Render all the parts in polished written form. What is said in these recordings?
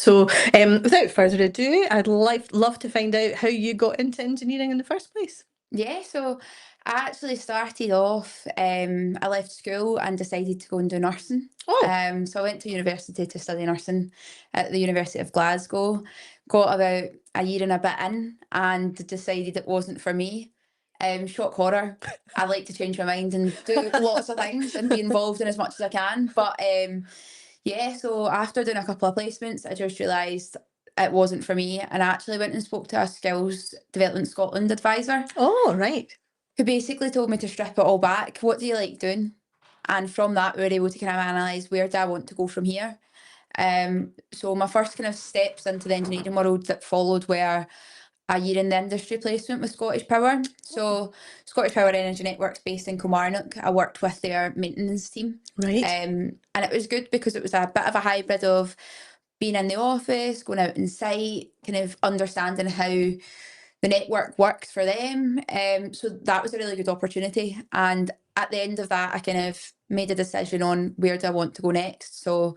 So, without further ado, I'd love to find out how you got into engineering in the first place. Yeah, so I actually started off, I left school and decided to go and do nursing. Oh, So I went to university to study nursing at the University of Glasgow. Got about a year and a bit in and decided it wasn't for me. Shock horror. I like to change my mind and do lots of things and be involved in as much as I can. But yeah, so after doing a couple of placements, I just realised it wasn't for me. And I actually went and spoke to a Skills Development Scotland advisor oh, right. who basically told me to strip it all back. What do you like doing? And from that, we were able to kind of analyse where do I want to go from here. So my first kind of steps into the engineering world that followed were a year in the industry placement with Scottish Power. So Scottish Power Energy Networks based in Kilmarnock. I worked with their maintenance team. Right. And it was good because it was a bit of a hybrid of being in the office, going out in site, kind of understanding how the network worked for them. So that was a really good opportunity. And at the end of that, I kind of made a decision on where do I want to go next. So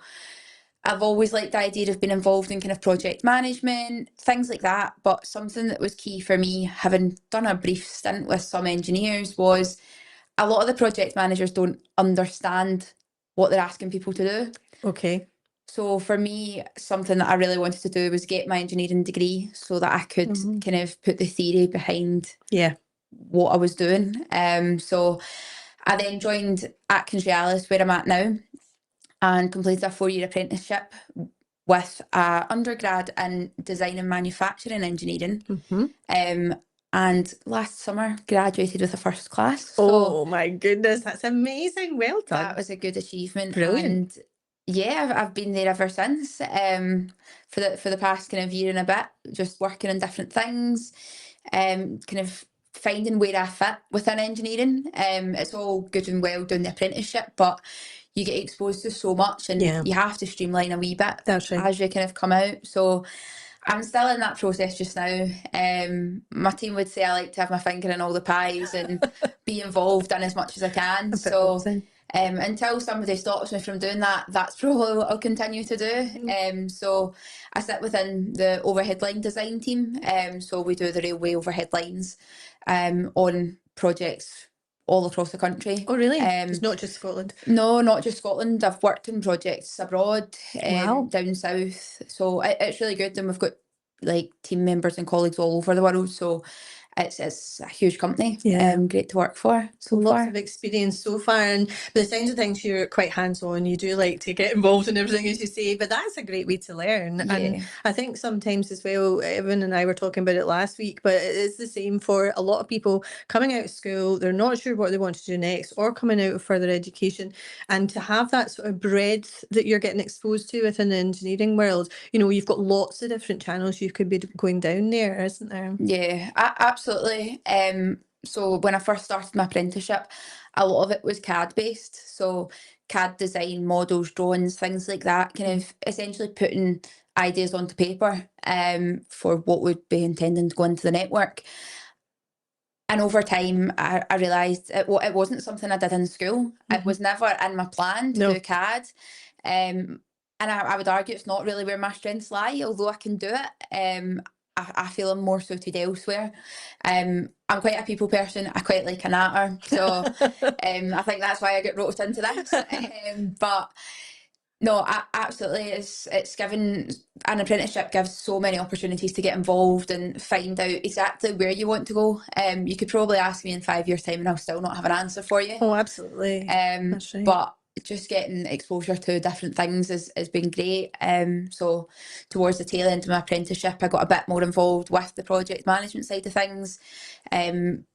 I've always liked the idea of being involved in kind of project management, things like that. But something that was key for me, having done a brief stint with some engineers, was a lot of the project managers don't understand what they're asking people to do. Okay. So for me, something that I really wanted to do was get my engineering degree so that I could Mhm. kind of put the theory behind Yeah. what I was doing. So I then joined Atkins Realis, where I'm at now, and completed a 4-year apprenticeship with a undergrad in design and manufacturing engineering. Hmm. Um, and last summer graduated with a first class. So Oh my goodness, that's amazing. Well that done. was a good achievement. Brilliant. And yeah, I've been there ever since. For the past kind of year and a bit, just working on different things, kind of finding where I fit within engineering. It's all good and well doing the apprenticeship, but you get exposed to so much and Yeah, you have to streamline a wee bit that's right. as you kind of come out. So I'm still in that process just now. My team would say I like to have my finger in all the pies and be involved in as much as I can. A bit of So everything. until somebody stops me from doing that, that's probably what I'll continue to do. Mhm. So I sit within the overhead line design team. So we do the railway overhead lines on projects all across the country. Oh, really? It's Um, not just Scotland. no, not just Scotland. I've worked in projects abroad, Wow. down south. So it's really good, and we've got like team members and colleagues all over the world. So it's a huge company. Yeah. Great to work for so Lots of far. experience so far, and by the sounds of things, you're quite hands-on. You do like to get involved in everything, as you say, but that's a great way to learn. And Yeah. I think sometimes as well, Evan and I were talking about it last week, but it is the same for a lot of people coming out of school. They're not sure what they want to do next, or coming out of further education, and to have that sort of breadth that you're getting exposed to within the engineering world. You've got lots of different channels you could be going down there, isn't there? Yeah, absolutely. So when I first started my apprenticeship, a lot of it was CAD based. So CAD design, models, drawings, things like that, kind of essentially putting ideas onto paper for what would be intending to go into the network. And over time, I realised it wasn't something I did in school. It Hmm. was never in my plan to do No. CAD. And I would argue it's not really where my strengths lie, although I can do it. I feel I'm more suited elsewhere. I'm quite a people person. I quite like a natter. So I think that's why I get roped into this. But no, absolutely. It's given an apprenticeship gives so many opportunities to get involved and find out exactly where you want to go. You could probably ask me in 5 years' time and I'll still not have an answer for you. Oh, absolutely. That's right. But just getting exposure to different things has been great. So towards the tail end of my apprenticeship, I got a bit more involved with the project management side of things.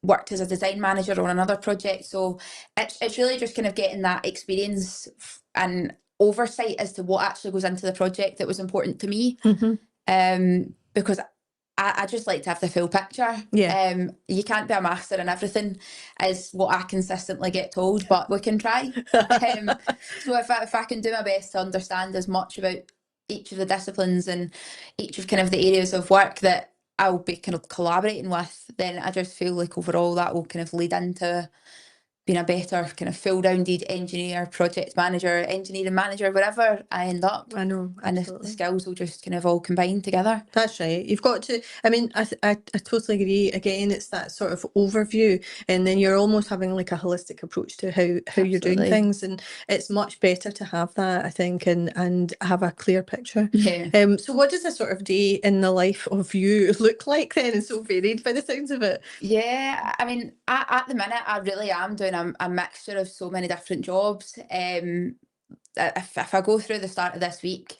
Worked as a design manager on another project. So it's really just kind of getting that experience and oversight as to what actually goes into the project that was important to me. Hmm. Because I just like to have the full picture. Yeah. You can't be a master in everything, is what I consistently get told, but we can try. Um, so if I can do my best to understand as much about each of the disciplines and each of kind of the areas of work that I'll be kind of collaborating with, then I just feel like overall that will kind of lead into being a better kind of full-rounded engineer, project manager, engineering manager, wherever I end up. I know, And the absolutely. skills will just kind of all combine together. That's right. You've got to, I mean, I totally agree. Again, it's that sort of overview, and then you're almost having like a holistic approach to how you're doing Absolutely. things, and it's much better to have that, I think, and have a clear picture. Yeah. So what does a sort of day in the life of you look like then? It's so varied by the sounds of it. Yeah, I mean, at the minute, I really am doing a mixture of so many different jobs. If I go through the start of this week,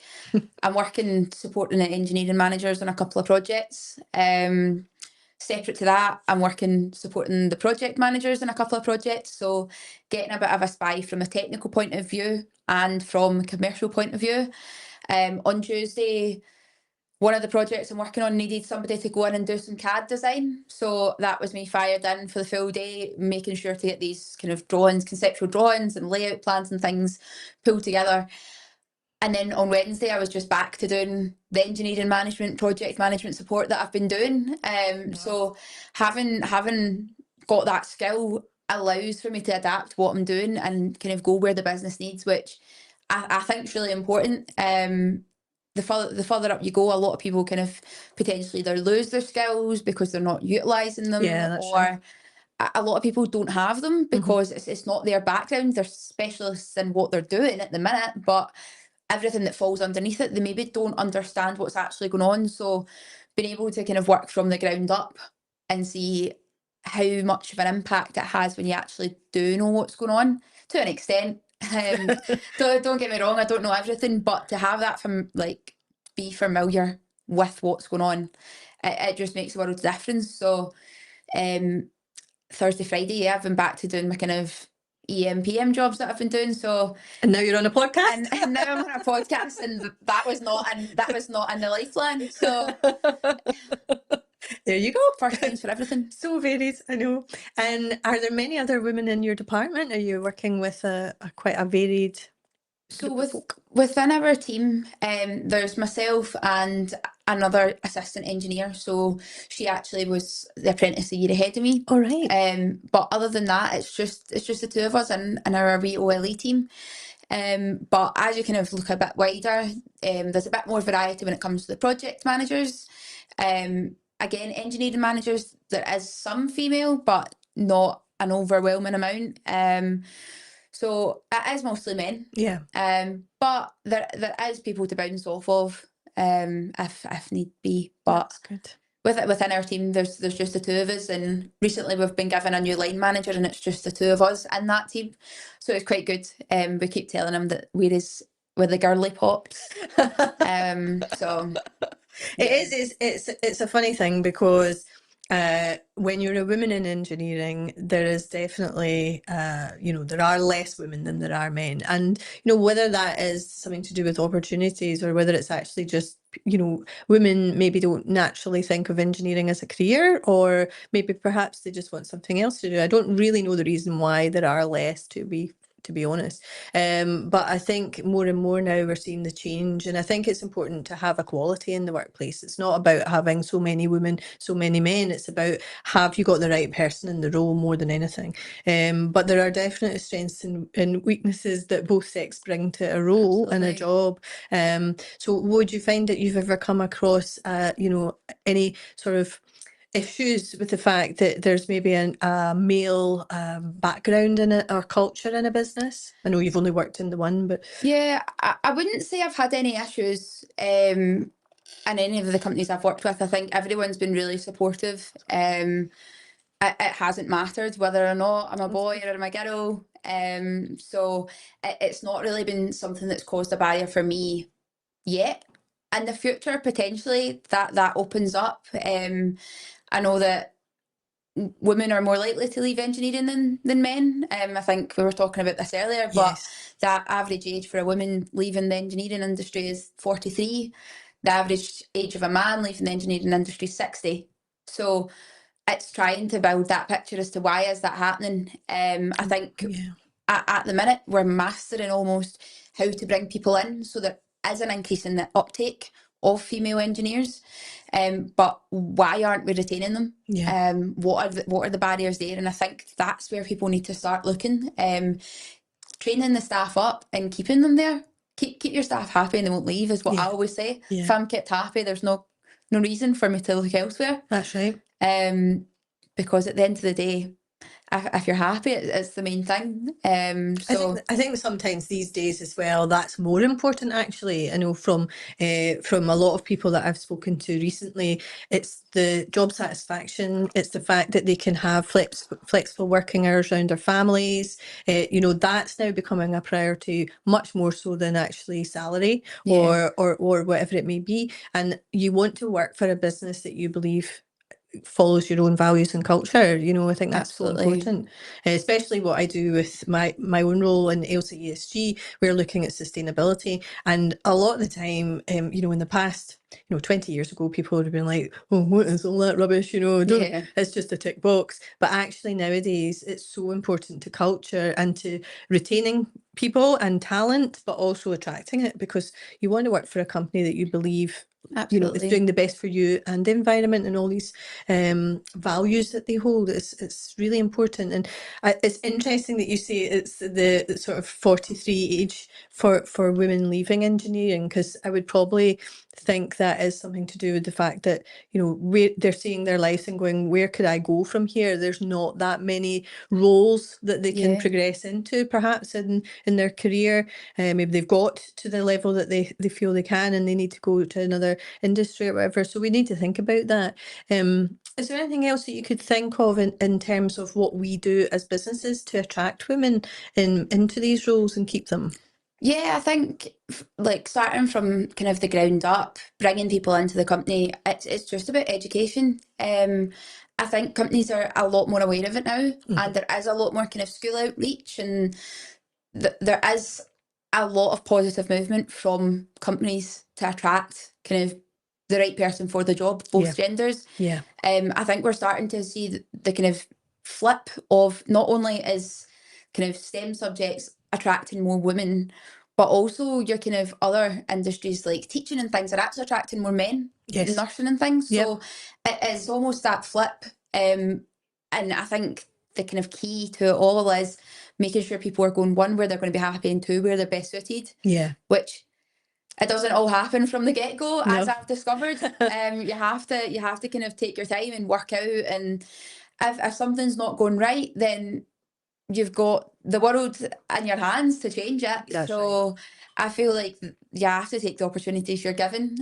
I'm working supporting the engineering managers on a couple of projects. Separate to that, I'm working supporting the project managers in a couple of projects. So getting a bit of a spy from a technical point of view and from a commercial point of view. On Tuesday, one of the projects I'm working on needed somebody to go in and do some CAD design. So that was me fired in for the full day, making sure to get these kind of drawings, conceptual drawings and layout plans and things pulled together. And then on Wednesday, I was just back to doing the engineering management, project management support that I've been doing. So having got that skill allows for me to adapt what I'm doing and kind of go where the business needs, which I think is really important. The further up you go, a lot of people kind of potentially either lose their skills because they're not utilising them, Yeah, that's right. or a lot of people don't have them because it's not their background. They're specialists in what they're doing at the minute, but everything that falls underneath it, they maybe don't understand what's actually going on. So being able to kind of work from the ground up and see how much of an impact it has when you actually do know what's going on to an extent. Don't get me wrong, I don't know everything, but to have that from like be familiar with what's going on, it just makes a world of difference. So Thursday, Friday, yeah, I've been back to doing my kind of EMPM jobs that I've been doing. So And now you're on a podcast. and now I'm on a podcast, and that was not in the lifeline. So There you go. first times for everything. So varied, I know. And are there many other women in your department? Are you working with a quite a varied So group of folk? within our team, there's myself and another assistant engineer. So she actually was the apprentice a year ahead of me. All right. But other than that, it's just the two of us in our wee OLE team. But as you kind of look a bit wider, there's a bit more variety when it comes to the project managers. Again, engineering managers, there is some female, but not an overwhelming amount. So it is mostly men. Yeah. But there is people to bounce off of, if need be. But That's good. within our team, there's just the two of us, and recently we've been given a new line manager, and it's just the two of us in that team, so it's quite good. We keep telling him that we're the girly pops. So It is. It's a funny thing because when you're a woman in engineering, there is definitely there are less women than there are men, and whether that is something to do with opportunities or whether it's actually just women maybe don't naturally think of engineering as a career, or maybe perhaps they just want something else to do. I don't really know the reason why there are less, to be honest. But I think more and more now we're seeing the change, and I think it's important to have equality in the workplace. It's not about having so many women, so many men. It's about, have you got the right person in the role more than anything? But there are definite strengths and weaknesses that both sex bring to a role and a Absolutely. job. So would you find that you've ever come across any sort of issues with the fact that there's maybe a male background in it or culture in a business? I know you've only worked in the one, but Yeah, I wouldn't say I've had any issues in any of the companies I've worked with. I think everyone's been really supportive. It hasn't mattered whether or not I'm a boy or I'm a girl. So it's not really been something that's caused a barrier for me yet. In the future, potentially that opens up. I know that women are more likely to leave engineering than men. I think we were talking about this earlier, but yes, that average age for a woman leaving the engineering industry is 43. The average age of a man leaving the engineering industry is 60. So it's trying to build that picture as to why is that happening. I think yeah, at the minute we're mastering almost how to bring people in, so there is an increase in the uptake female engineers. But why aren't we retaining them? Yeah. What are the barriers there? And I think that's where people need to start looking. Training the staff up and keeping them there. Keep your staff happy and they won't leave is what I Yeah. always say. If Yeah. I'm kept happy, there's no reason for me to look elsewhere. That's right. Because at the end of the day, if you're happy, it's the main thing. I think sometimes these days as well, that's more important actually. I know from a lot of people that I've spoken to recently, it's the job satisfaction, it's the fact that they can have flexible working hours around their families. That's now becoming a priority much more so than actually salary Yeah, or whatever it may be. And you want to work for a business that you believe follows your own values and culture. I think that's so absolutely. important, especially what I do with my own role in Ailsa ESG. We're looking at sustainability, and a lot of the time, in the past, 20 years ago, people would have been like, "Oh, what is all that rubbish?" Don't. Yeah, It's just a tick box. But actually, nowadays, it's so important to culture and to retaining people and talent, but also attracting it, because you want to work for a company that you believe is absolutely. doing the best for you and the environment, and all these values that they hold. It's really important. And it's interesting that you say it's the sort of 43 age for women leaving engineering, because I would probably think that is something to do with the fact that they're seeing their lives and going, where could I go from here? There's not that many roles that they can Yeah. progress into, perhaps in their career. Maybe they've got to the level that they feel they can, and they need to go to another industry or whatever. So we need to think about that. Is there anything else that you could think of in terms of what we do as businesses to attract women into these roles and keep them? Yeah, I think like starting from kind of the ground up, bringing people into the company, it's just about education. I think companies are a lot more aware of it now, and there is a lot more kind of school outreach, and there is a lot of positive movement from companies to attract kind of the right person for the job, Yeah. both genders. Yeah. I think we're starting to see the kind of flip of not only is kind of STEM subjects attracting more women, but also your kind of other industries like teaching and things are actually attracting more men, Yes. nursing and things. Yep. So it is almost that flip. And I think the kind of key to it all is making sure people are going, one, where they're going to be happy, and two, where they're best suited, Yeah. which it doesn't all happen from the get-go, as No. I've discovered. You have to kind of take your time and work out, and if something's not going right, then you've got the world in your hands to change it. That's right. So I feel like you have to take the opportunities you're given.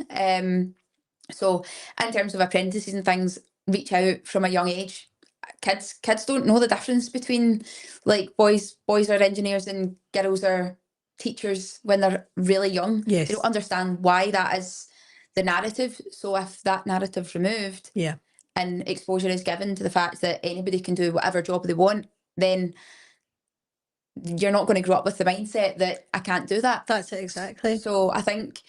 So in terms of apprentices and things, reach out from a young age. Kids don't know the difference between like boys are engineers and girls are teachers when they're really young. They Yes. don't understand why that is the narrative. So if that narrative's removed Yeah. and exposure is given to the fact that anybody can do whatever job they want, then you're not going to grow up with the mindset that I can't do that. That's it, exactly. So I think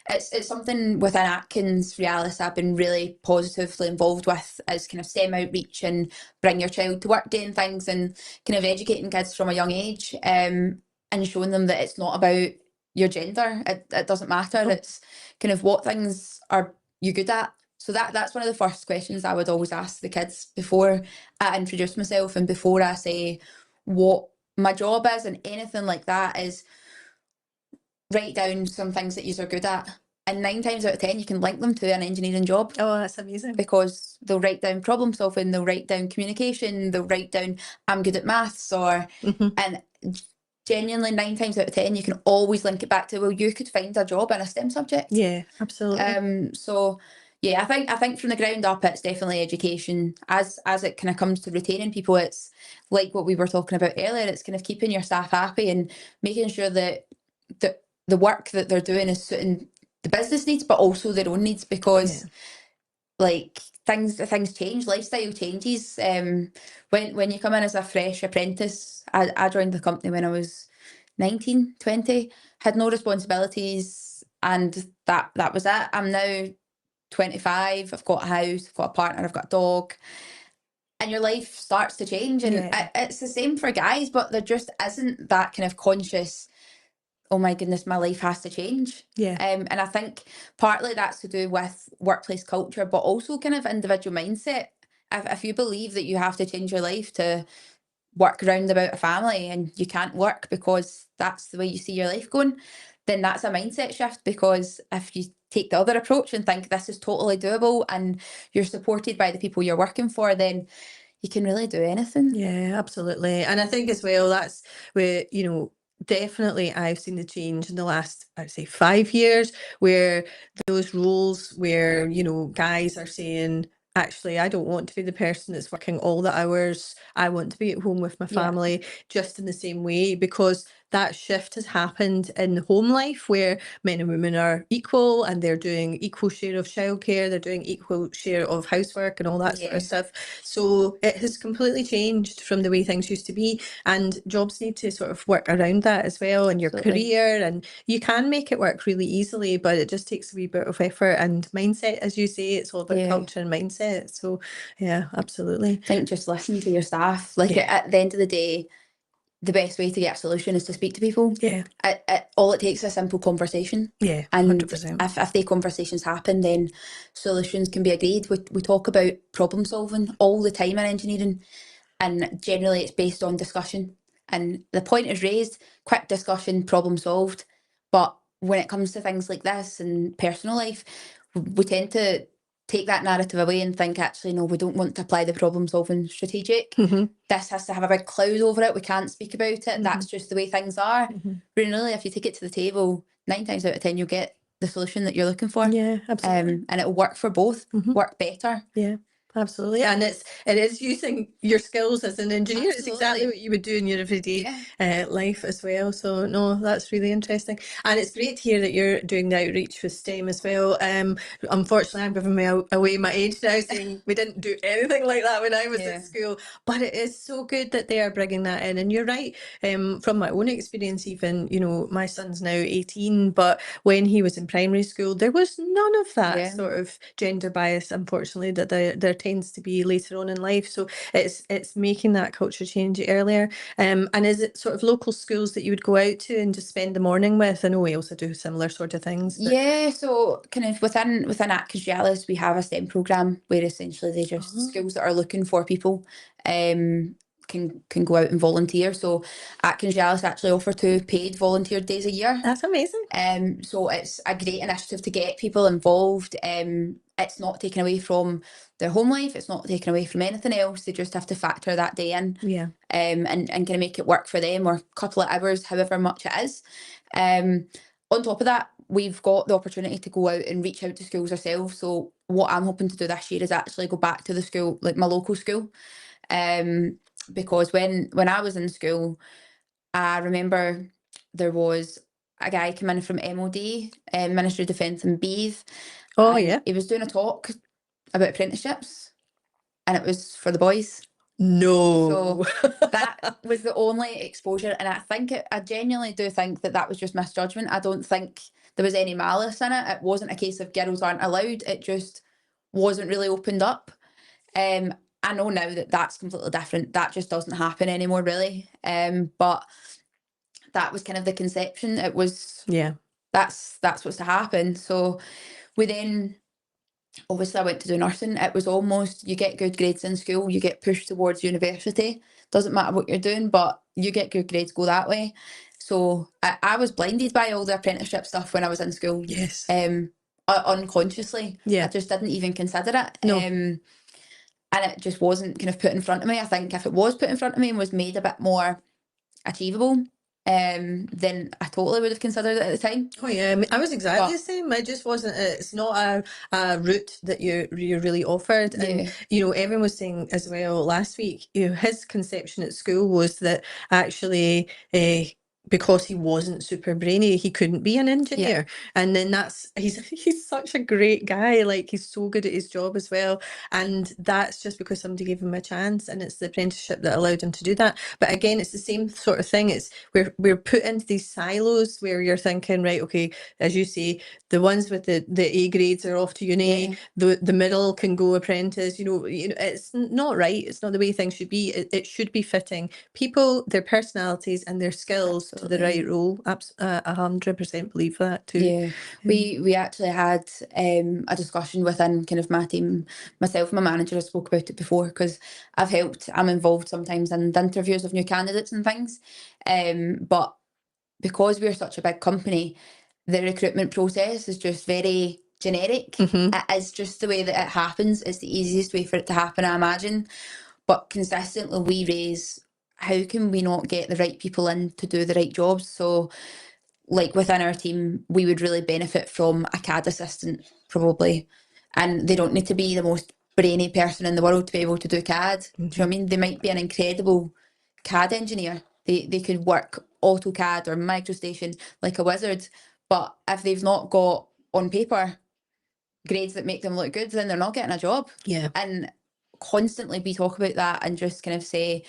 it's something within Atkins Realis I've been really positively involved with, is kind of STEM outreach and bring your child to work day and things, and kind of educating kids from a young age, and showing them that it's not about your gender. It doesn't matter. No. It's kind of what things are you good at. So that's one of the first questions I would always ask the kids before I introduce myself and before I say what my job is and anything like that, is write down some things that you are good at. And 9 times out of 10, you can link them to an engineering job, Oh, that's amazing. because they'll write down problem solving, they'll write down communication, they'll write down I'm good at maths, and genuinely 9 times out of 10, you can always link it back to, well, you could find a job in a STEM subject. Yeah, absolutely. So yeah, I think from the ground up, it's definitely education. As it kind of comes to retaining people, it's like what we were talking about earlier. It's kind of keeping your staff happy and making sure that the work that they're doing is suiting the business needs, but also their own needs, because Yeah. like things change, lifestyle changes. When you come in as a fresh apprentice, I joined the company when I was 19, 20, had no responsibilities, and that was it. I'm now 25, I've got a house, I've got a partner, I've got a dog, and your life starts to change. And Yeah. it's the same for guys, but there just isn't that kind of conscious, oh my goodness, my life has to change. Yeah. And I think partly that's to do with workplace culture, but also kind of individual mindset. If you believe that you have to change your life to work round about a family and you can't work because that's the way you see your life going, then that's a mindset shift. Because if you take the other approach and think this is totally doable and you're supported by the people you're working for, then you can really do anything. Yeah, absolutely. And I think as well, that's where, definitely I've seen the change in the last, I'd say 5 years, where those roles where, guys are saying, actually, I don't want to be the person that's working all the hours. I want to be at home with my Yeah. family, just in the same way, because that shift has happened in home life where men and women are equal and they're doing equal share of childcare, they're doing equal share of housework and all that sort of Yeah. stuff. So it has completely changed from the way things used to be, and jobs need to sort of work around that as well in your Absolutely. career, and you can make it work really easily, but it just takes a wee bit of effort and mindset, as you say. It's all about Yeah. culture and mindset. So yeah, absolutely. I think just listen to your staff. Like Yeah. at the end of the day, the best way to get a solution is to speak to people. Yeah. All it takes is a simple conversation. Yeah, And 100%. if they conversations happen, then solutions can be agreed. We talk about problem solving all the time in engineering, and generally it's based on discussion. And the point is raised, quick discussion, problem solved. But when it comes to things like this and personal life, we tend to take that narrative away and think, actually, no, we don't want to apply the problem solving strategic. Mhm. This has to have a big cloud over it. We can't speak about it. Mhm. That's just the way things are. Mhm. But really, if you take it to the table, 9 times out of 10, you'll get the solution that you're looking for. Yeah, absolutely. And it'll work for both, Mhm. work better. Yeah, absolutely. And it is using your skills as an engineer. It's exactly Absolutely. what you would do in your everyday Yeah. life as well. So no, that's really interesting. And it's great to hear that you're doing the outreach with STEM as well. Unfortunately, I'm giving away my age now, saying we didn't do anything like that when I was Yeah. at school. But it is so good that they are bringing that in. And you're right. From my own experience, even, my son's now 18, but when he was in primary school, there was none of that Yeah. sort of gender bias, unfortunately, that there tends to be later on in life. So it's making that culture change earlier. And is it sort of local schools that you would go out to and just spend the morning with? I know we also do similar sort of things. But... Yeah, so kind of within Atkinsjalis, we have a STEM program where essentially they just Oh, schools that are looking for people can go out and volunteer. So Atkinsjalis actually offer 2 paid volunteer days a year. that's amazing. So it's a great initiative to get people involved. It's not taken away from their home life. It's not taken away from anything else. They just have to factor that day in. Yeah. And kind of make it work for them, or a couple of hours, however much it is. On top of that, we've got the opportunity to go out and reach out to schools ourselves. So what I'm hoping to do this year is actually go back to the school, like my local school. Because when I was in school, I remember there was a guy come in from MOD, Ministry of Defence in Beith, Oh, and yeah. he was doing a talk about apprenticeships, and it was for the boys. No. So that was the only exposure, and I think I genuinely do think that was just misjudgment. I don't think there was any malice in it. It wasn't a case of girls aren't allowed. It just wasn't really opened up. I know now that that's completely different. That just doesn't happen anymore, really. But that was kind of the conception. It was Yeah. that's what's to happen. So we then obviously I went to do nursing. It was almost, you get good grades in school, you get pushed towards university. Doesn't matter what you're doing, but you get good grades, go that way. So I was blinded by all the apprenticeship stuff when I was in school. Yes. Unconsciously. Yeah. I just didn't even consider it. No. And it just wasn't kind of put in front of me. I think if it was put in front of me and was made a bit more achievable, then I totally would have considered it at the time. Oh yeah, I mean, I was exactly But the same. I just wasn't. It's not a route that you're really offered, and yeah, everyone was saying as well last week. His conception at school was that actually, because he wasn't super brainy, he couldn't be an yeah, engineer. And then he's such a great guy. Like, he's so good at his job as well, and that's just because somebody gave him a chance, and it's the apprenticeship that allowed him to do that. But again, it's the same sort of thing. It's we're put into these silos where you're thinking, right, okay, as you say, the ones with the A grades are off to uni, yeah, the middle can go apprentice. It's not right. It's not the way things should be. It should be fitting people, their personalities and their skills to the right role. 100% believe that too. Yeah, we actually had a discussion within kind of my team, myself and my manager. I spoke about it before because I'm involved sometimes in the interviews of new candidates and things. But because we're such a big company, the recruitment process is just very generic. It is just the way that it happens. It's the easiest way for it to happen, I imagine. But consistently we raise, how can we not get the right people in to do the right jobs? So like within our team, we would really benefit from a CAD assistant, probably. And they don't need to be the most brainy person in the world to be able to do CAD. Do you know what I mean? They might be an incredible CAD engineer. They could work AutoCAD or MicroStation like a wizard. But if they've not got on paper grades that make them look good, then they're not getting a job. Yeah. And constantly we talk about that and just kind of say,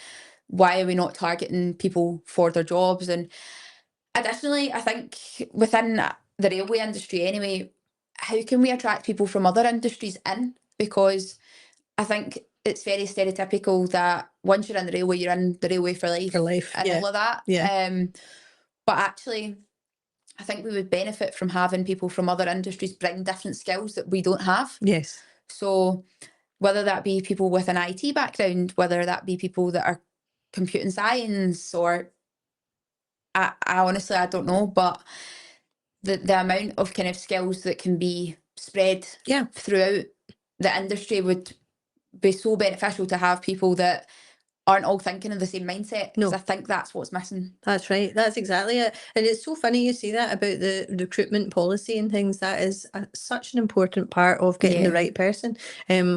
why are we not targeting people for their jobs? And additionally, I think within the railway industry anyway, how can we attract people from other industries in? Because I think it's very stereotypical that once you're in the railway, you're in the railway for life. For life, And yeah. all of that. Yeah. But actually, I think we would benefit from having people from other industries bring different skills that we don't have. Yes. So whether that be people with an IT background, whether that be people that are computing science, or I honestly, I don't know, but the amount of kind of skills that can be spread Yeah. throughout the industry would be so beneficial to have people that aren't all thinking in the same mindset, because No. I think that's what's missing. That's right. That's exactly it. And it's so funny you say that about the recruitment policy and things. That is such an important part of getting the Yeah. right person.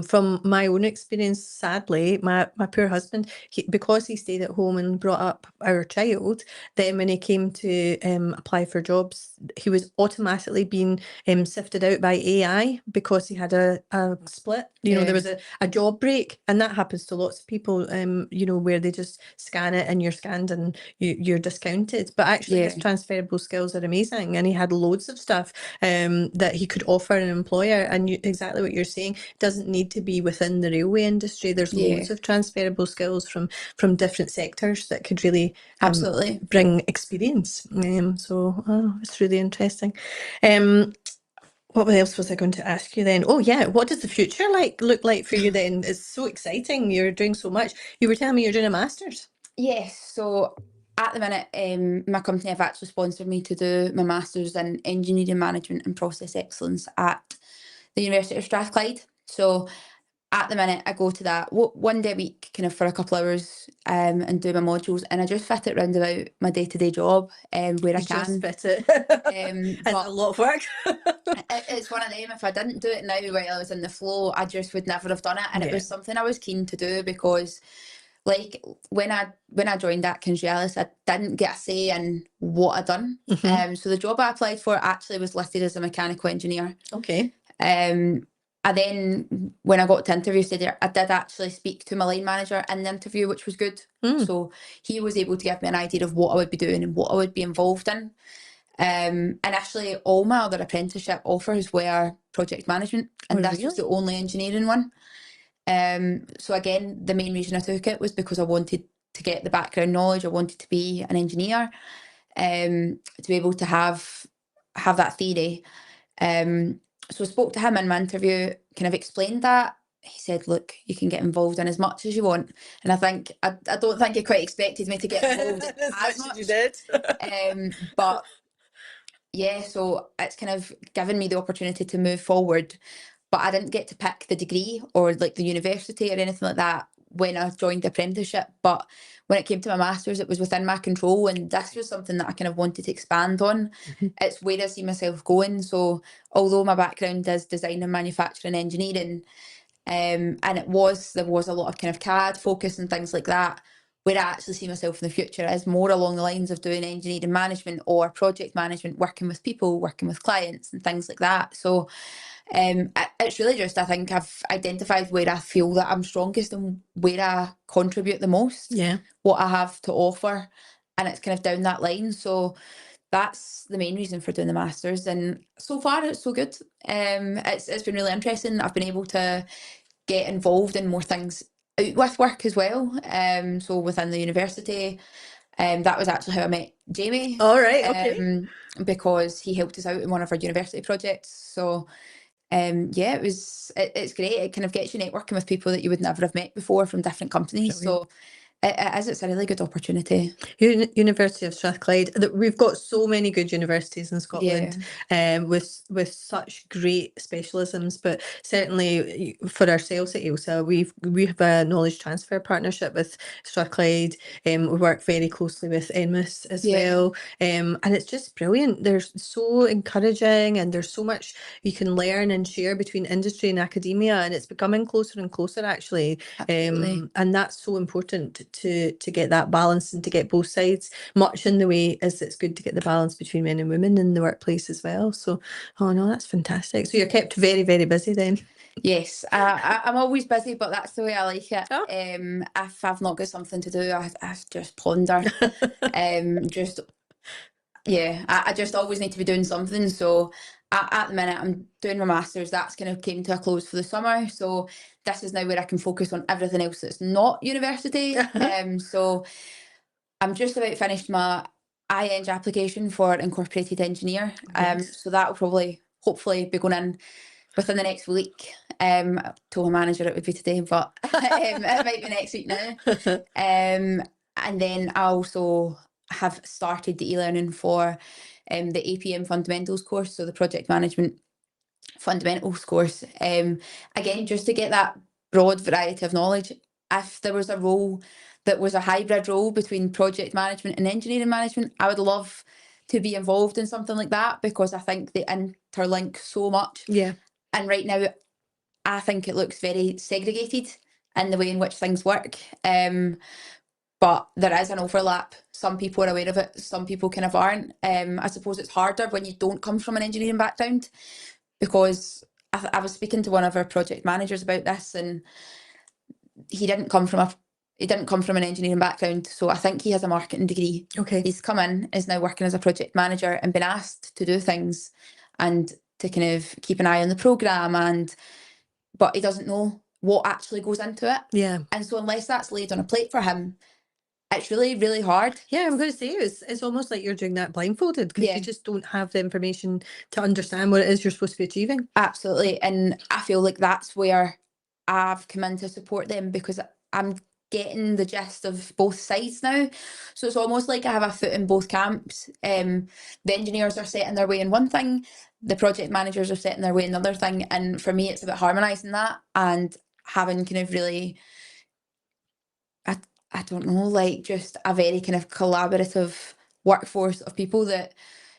From my own experience, sadly, my poor husband, because he stayed at home and brought up our child, then when he came to apply for jobs, he was automatically being sifted out by AI because he had a split. You know, there was a job break, and that happens to lots of people, you know, where they just scan it and you're scanned and you're discounted. But actually his transferable skills are amazing, and he had loads of stuff that he could offer an employer. And exactly what you're saying, doesn't need to be within the railway industry. There's loads of transferable skills from different sectors that could really absolutely bring experience. So it's really interesting. What else was I going to ask you then? Oh yeah, what does the future look like for you then? It's so exciting. You're doing so much. You were telling me you're doing a master's. Yes, so at the minute, my company have actually sponsored me to do my master's in engineering management and process excellence at the University of Strathclyde. So at the minute, I go to that one day a week, kind of for a couple hours, and do my modules, and I just fit it round about my day-to-day job, where I You can. just fit it. It's But a lot of work. it's one of them. If I didn't do it now while I was in the flow, I just would never have done it. And it was something I was keen to do because, like, when I joined Atkins Realis, I didn't get a say in what I'd done. So the job I applied for actually was listed as a mechanical engineer. Okay. And then when I got to interview stage, I did actually speak to my line manager in the interview, which was good. So he was able to give me an idea of what I would be doing and what I would be involved in. Initially, all my other apprenticeship offers were project management, and this was the only engineering one. So again, the main reason I took it was because I wanted to get the background knowledge. I wanted to be an engineer, to be able to have that theory. So I spoke to him in my interview, kind of explained that. He said, look, you can get involved in as much as you want. And I think, I don't think he quite expected me to get involved as much. You did. But yeah, so it's kind of given me the opportunity to move forward. But I didn't get to pick the degree or like the university or anything like that when I joined the apprenticeship. But when it came to my master's, it was within my control, and this was something that I kind of wanted to expand on. It's where I see myself going. So although my background is design and manufacturing engineering, and there was a lot of kind of CAD focus and things like that, where I actually see myself in the future is more along the lines of doing engineering management or project management, working with people, working with clients and things like that. So it's really just, I think I've identified where I feel that I'm strongest and where I contribute the most, what I have to offer, and it's kind of down that line. So that's the main reason for doing the masters, and so far it's so good. It's been really interesting. I've been able to get involved in more things out with work as well. So within the university, That was actually how I met Jamie, All right, okay. because he helped us out in one of our university projects. So yeah, it's great. It kind of gets you networking with people that you would never have met before from different companies. Brilliant. So it's a really good opportunity. University of Strathclyde. We've got so many good universities in Yeah, Scotland, with such great specialisms. But certainly for ourselves at Ailsa, we have a knowledge transfer partnership with Strathclyde. We work very closely with Ennis as yeah, well. And it's just brilliant. They're so encouraging, and there's so much you can learn and share between industry and academia, and it's becoming closer and closer actually. absolutely. And that's so important to get that balance and to get both sides, much in the way as it's good to get the balance between men and women in the workplace as well. So, oh no, that's fantastic. So you're kept very, very busy then. Yes, I'm always busy, but that's the way I like it. Oh. If I've not got something to do, I just ponder. Just yeah, I just always need to be doing something. So at the minute, I'm doing my masters. That's kind of came to a close for the summer. So this is now where I can focus on everything else that's not university. So I'm just about finished my IEng application for incorporated engineer. Yes. So that will probably, hopefully, be going in within the next week. I told my manager it would be today, but it might be next week now. And then I also have started the e-learning for the APM fundamentals course, so the project management fundamentals course. Again, just to get that broad variety of knowledge. If there was a role that was a hybrid role between project management and engineering management, I would love to be involved in something like that, because I think they interlink so much. Yeah. And right now, I think it looks very segregated in the way in which things work. But there is an overlap. Some people are aware of it, some people kind of aren't. I suppose it's harder when you don't come from an engineering background, because I was speaking to one of our project managers about this, and he didn't come from an engineering background. So I think he has a marketing degree. Okay. He's come in, is now working as a project manager, and been asked to do things and to kind of keep an eye on the programme, but he doesn't know what actually goes into it. Yeah. And so unless that's laid on a plate for him, it's really, really hard. Yeah, I'm going to say it's almost like you're doing that blindfolded, because Yeah, you just don't have the information to understand what it is you're supposed to be achieving. absolutely. And I feel like that's where I've come in to support them, because I'm getting the gist of both sides now. So it's almost like I have a foot in both camps. The engineers are set in their way in one thing, the project managers are set in their way in another thing. And for me, it's about harmonising that and having kind of really, I don't know, like just a very kind of collaborative workforce of people that,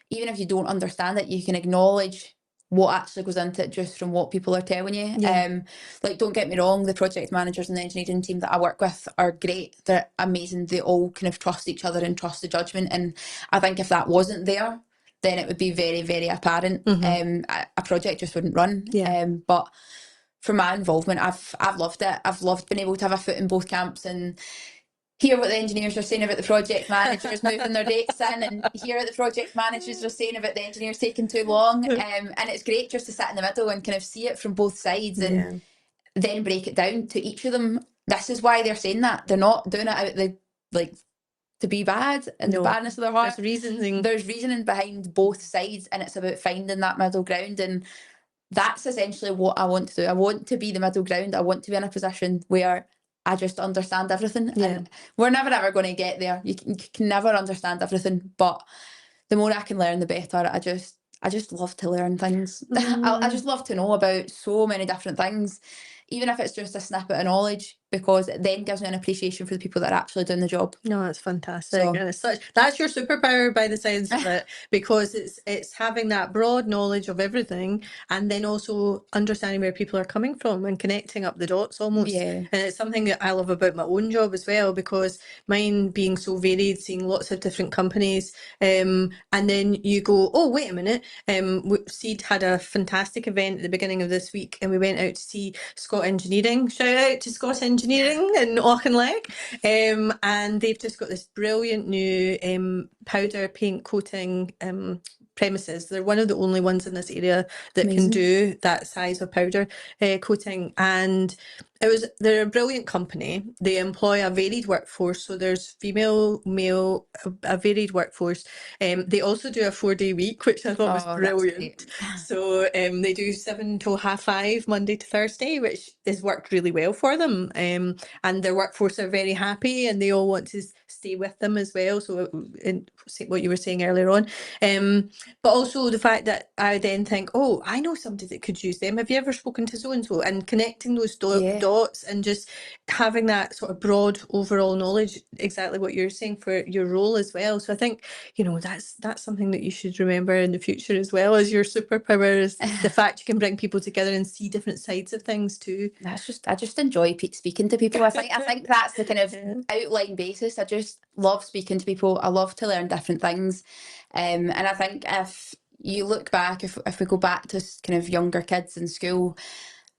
even if you don't understand it, you can acknowledge what actually goes into it just from what people are telling you. Yeah. Like, don't get me wrong, the project managers and the engineering team that I work with are great. They're amazing. They all kind of trust each other and trust the judgment. And I think if that wasn't there, then it would be very, very apparent. A project just wouldn't run. Yeah. But for my involvement, I've loved it. I've loved being able to have a foot in both camps and hear what the engineers are saying about the project managers moving their dates in, and hear what the project managers are saying about the engineers taking too long. And it's great just to sit in the middle and kind of see it from both sides, and Yeah. then break it down to each of them. This is why they're saying that. They're not doing it out like to be bad and the No, badness of their heart. there's reasoning. There's reasoning behind both sides, and it's about finding that middle ground. And that's essentially what I want to do. I want to be the middle ground. I want to be in a position where I just understand everything. Yeah. And we're never ever going to get there. You can never understand everything, but the more I can learn, the better. I just love to learn things. I just love to know about so many different things, even if it's just a snippet of knowledge, because it then gives me an appreciation for the people that are actually doing the job. No, that's fantastic. So And that's your superpower by the sounds of it, because it's having that broad knowledge of everything, and then also understanding where people are coming from and connecting up the dots almost. yeah, And it's something that I love about my own job as well, because mine being so varied, seeing lots of different companies, and then you go, oh, wait a minute, Seed had a fantastic event at the beginning of this week, and we went out to see Scott Engineering. Shout out to Scott Engineering in Auchinleck. And they've just got this brilliant new powder paint coating premises. They're one of the only ones in this area that can amazing. do that size of powder coating. And They're a brilliant company. They employ a varied workforce, so there's female, male, a varied workforce. They also do a 4-day week, which I thought was Oh, that's brilliant. great. So they do 7 till half 5, Monday to Thursday, which has worked really well for them. And their workforce are very happy, and they all want to stay with them as well. So in what you were saying earlier on, but also the fact that I then think, oh, I know somebody that could use them. Have you ever spoken to so and so? And connecting those Yeah. dots and just having that sort of broad overall knowledge, exactly what you're saying for your role as well. So I think, that's something that you should remember in the future as well as your superpower is the fact you can bring people together and see different sides of things too. I just enjoy speaking to people. I think that's the kind of Yeah. outline basis. I just love speaking to people. I love to learn different things. And I think if you look back, if we go back to kind of younger kids in school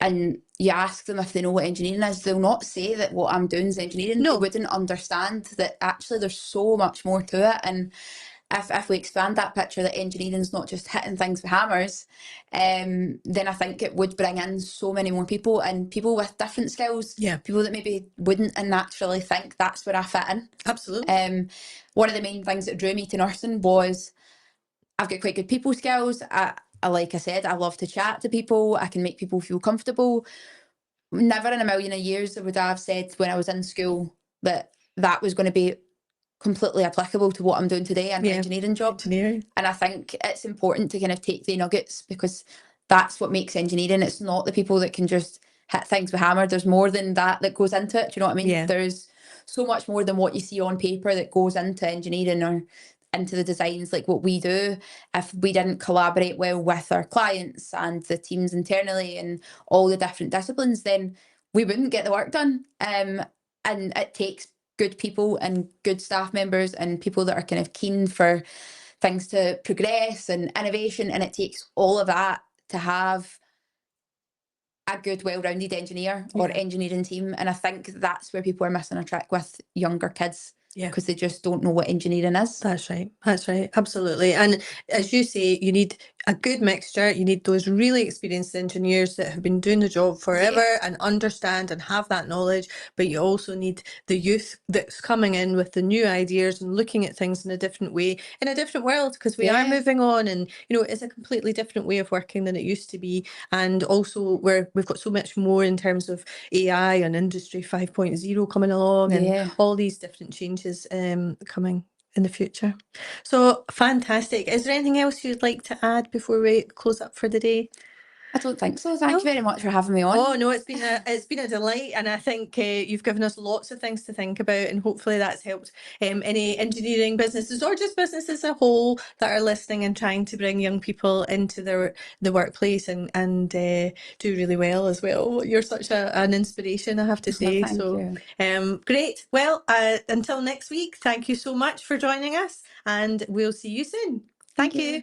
and you ask them if they know what engineering is, they'll not say that what I'm doing is engineering. They No. wouldn't understand that actually there's so much more to it. And if we expand that picture that engineering's not just hitting things with hammers, then I think it would bring in so many more people and people with different skills, Yeah. people that maybe wouldn't naturally think that's where I fit in. Absolutely. One of the main things that drew me to nursing was I've got quite good people skills. Like I said, I love to chat to people. I can make people feel comfortable. Never in a million of years would I have said when I was in school that that was going to be completely applicable to what I'm doing today in an engineering job. Engineering. And I think it's important to kind of take the nuggets because that's what makes engineering. It's not the people that can just hit things with hammer. There's more than that goes into it. Do you know what I mean? Yeah. There's so much more than what you see on paper that goes into engineering or into the designs like what we do. If we didn't collaborate well with our clients and the teams internally and all the different disciplines, then we wouldn't get the work done. And it takes good people and good staff members and people that are kind of keen for things to progress and innovation. And it takes all of that to have a good, well-rounded engineer or engineering team. And I think that's where people are missing a trick with younger kids. Yeah. Because they just don't know what engineering is. That's right. That's right. Absolutely. And as you say, you need a good mixture. You need those really experienced engineers that have been doing the job forever and understand and have that knowledge. But you also need the youth that's coming in with the new ideas and looking at things in a different way, in a different world, because we are moving on and, it's a completely different way of working than it used to be. And also we've got so much more in terms of AI and Industry 5.0 coming along and all these different changes coming in the future. So fantastic. Is there anything else you'd like to add before we close up for the day? I don't think so. Thank you very much for having me on. Oh no, it's been a delight, and I think you've given us lots of things to think about, and hopefully that's helped any engineering businesses or just businesses as a whole that are listening and trying to bring young people into the workplace and do really well as well. You're such an inspiration, I have to say. Thank you. Great. Well, until next week, thank you so much for joining us, and we'll see you soon. Thank you.